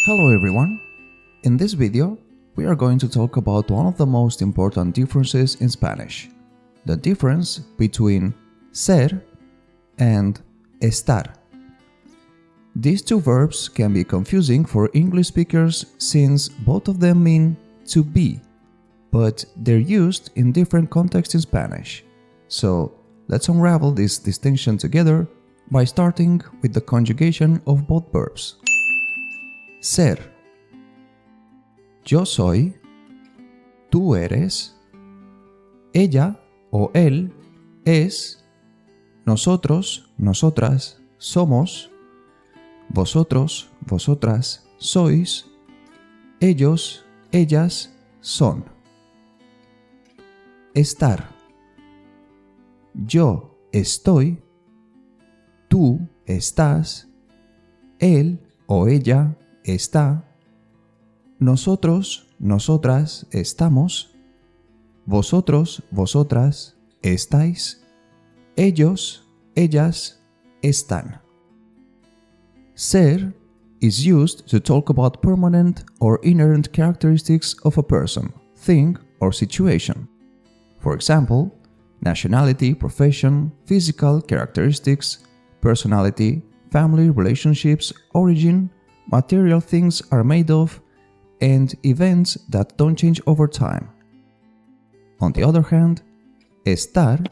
Hello everyone! In this video, we are going to talk about one of the most important differences in Spanish, the difference between ser and estar. These two verbs can be confusing for English speakers since both of them mean to be, but they're used in different contexts in Spanish. So let's unravel this distinction together by starting with the conjugation of both verbs. Ser. Yo soy, tú eres, ella o él es, nosotros, nosotras somos, vosotros, vosotras sois, ellos, ellas son. Estar. Yo estoy, tú estás, él o ella está, nosotros, nosotras estamos, vosotros, vosotras estáis, ellos, ellas están. Ser is used to talk about permanent or inherent characteristics of a person, thing, or situation. For example, nationality, profession, physical characteristics, personality, family relationships, origin, material things are made of, and events that don't change over time. On the other hand, estar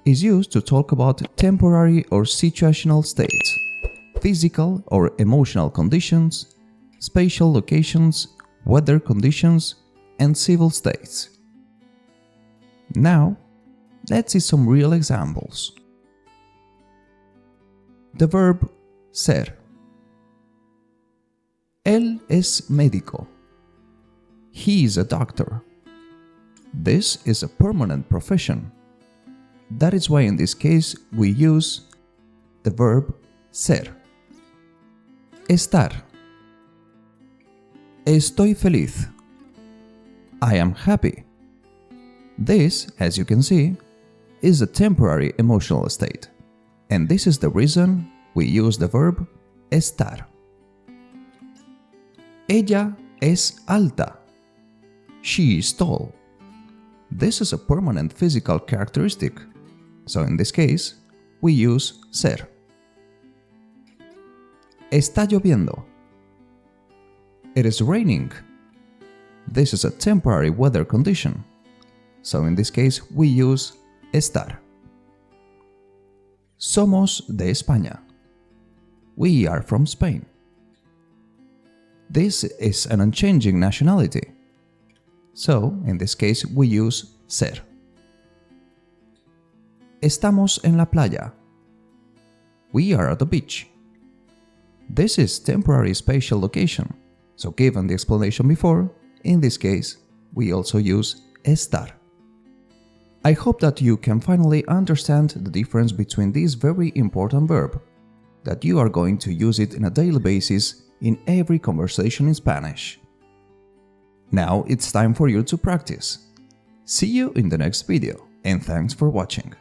is used to talk about temporary or situational states, physical or emotional conditions, spatial locations, weather conditions, and civil states. Now, let's see some real examples. The verb ser. Él es médico. He is a doctor. This is a permanent profession. That is why in this case we use the verb ser. Estar. Estoy feliz. I am happy. This, as you can see, is a temporary emotional state, and this is the reason we use the verb estar. Ella es alta. She is tall. This is a permanent physical characteristic, so in this case, we use ser. Está lloviendo. It is raining. This is a temporary weather condition, so in this case, we use estar. Somos de España. We are from Spain. This is an unchanging nationality, so in this case we use ser. Estamos en la playa. We are at the beach. This is temporary spatial location, so given the explanation before, in this case we also use estar. I hope that you can finally understand the difference between this very important verb, that you are going to use it on a daily basis in every conversation in Spanish. Now it's time for you to practice. See you in the next video, and thanks for watching.